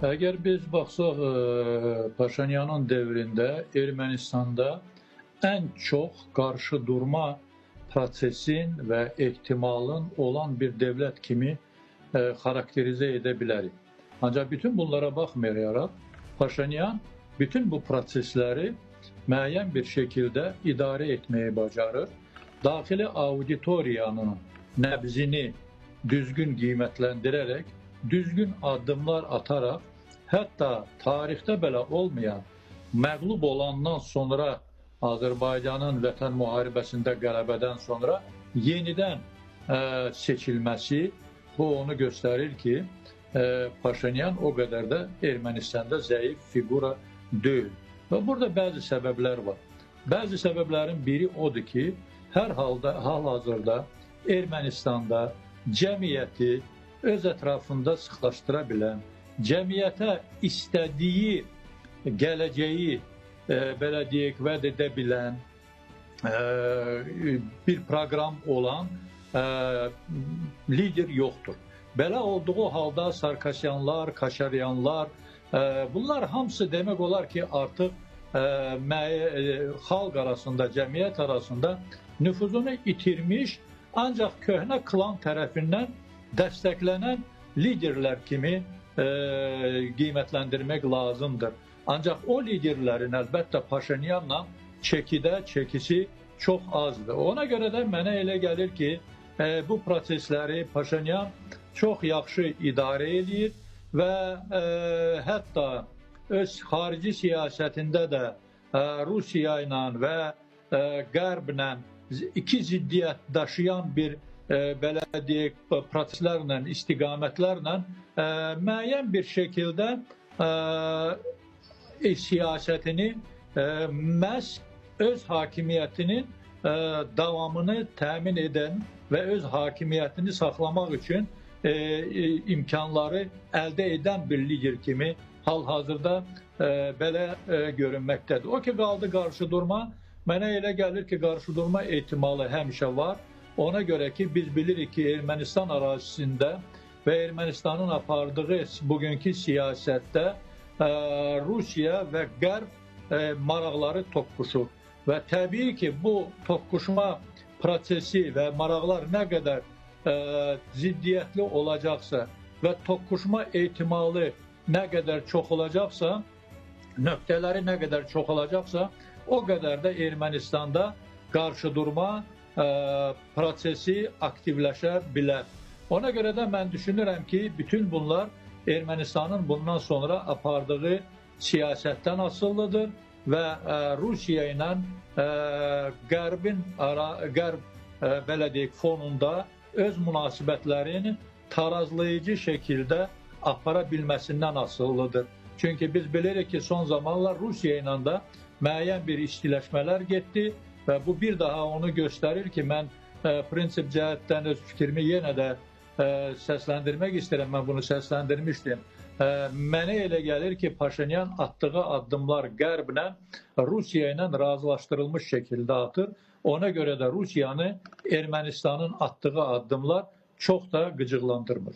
Əgər biz baxsaq Paşinyanın dövründə Ermənistanda ən çox qarşıdurma prosesin və ehtimalın olan bir dövlət kimi xarakterizə edə bilərik. Ancaq bütün bunlara baxmayaraq Paşinyan bütün bu prosesləri müəyyən bir şəkildə idarə etməyi bacarır. Daxili auditoriyanın nəbzini düzgün qiymətləndirərək, düzgün addımlar ataraq, hətta tarixdə belə olmayan, məğlub olandan sonra Azərbaycanın vətən müharibəsində qələbədən sonra yenidən seçilməsi bu onu göstərir ki, Paşinyan o qədər də Ermənistanda zəif fiqura deyil. Və burada bəzi səbəblər var. Bəzi səbəblərin biri odur ki, hər halda, hal-hazırda Ermənistanda cəmiyyəti öz ətrafında sıxlaşdıra bilən, cəmiyyətə istədiyi gələcəyi belə deyək, vəd edə bilən bir proqram olan lider yoxdur. Belə olduğu halda Sarkasyanlar, Kaşaryanlar, bunlar hamısı demək olar ki, artıq xalq arasında, cəmiyyət arasında nüfuzunu itirmiş, ancaq köhnə klan tərəfindən dəstəklənən liderlər kimi qiymətləndirmək lazımdır. Ancaq o liderlərin əlbəttə Paşinyanla çəkisi çox azdır. Ona görə də mənə elə gəlir ki, bu prosesləri Paşinyan çox yaxşı idarə edir və hətta öz xarici siyasətində də Rusiya ilə və Qərblə iki ziddiyyət daşıyan bir belə deyək, proseslərlə, istiqamətlərlə müəyyən bir şəkildə siyasətini məhz öz hakimiyyətinin davamını təmin edən və öz hakimiyyətini saxlamaq üçün imkanları əldə edən bir lider kimi hal-hazırda belə görünməkdədir. O ki, qaldı qarşıdurma, mənə elə gəlir ki, qarşıdurma ehtimalı həmişə var. Ona görə ki, biz bilirik ki, Ermənistan ərazisində və Ermənistanın apardığı bugünkü siyasətdə Rusiya və Qərb maraqları toqquşur. Və təbii ki, bu toqquşma prosesi və maraqlar nə qədər ziddiyyətli olacaqsa və toqquşma ehtimalı nə qədər çox olacaqsa, nöqtələri nə qədər çox olacaqsa, o qədər də Ermənistanda qarşıdurma prosesi aktivləşə bilər. Ona görə də mən düşünürəm ki, bütün bunlar Ermənistanın bundan sonra apardığı siyasətdən asılıdır və Rusiya ilə Qərb belə deyək, fonunda öz münasibətlərini tarazlayıcı şəkildə apara bilməsindən asılıdır. Çünki biz bilirik ki, son zamanlar Rusiya ilə də müəyyən bir istiləşmələr getdi və bu bir daha onu göstərir ki, mən prinsip cəhətdən öz fikrimi yenə də səsləndirmək istəyirəm, mən bunu səsləndirmişdim. Mənə elə gəlir ki, Paşinyan atdığı addımlar Qərblə, Rusiya ilə razılaşdırılmış şəkildə atır. Ona görə də Rusiyanı Ermənistanın atdığı addımlar çox da qıcıqlandırmır.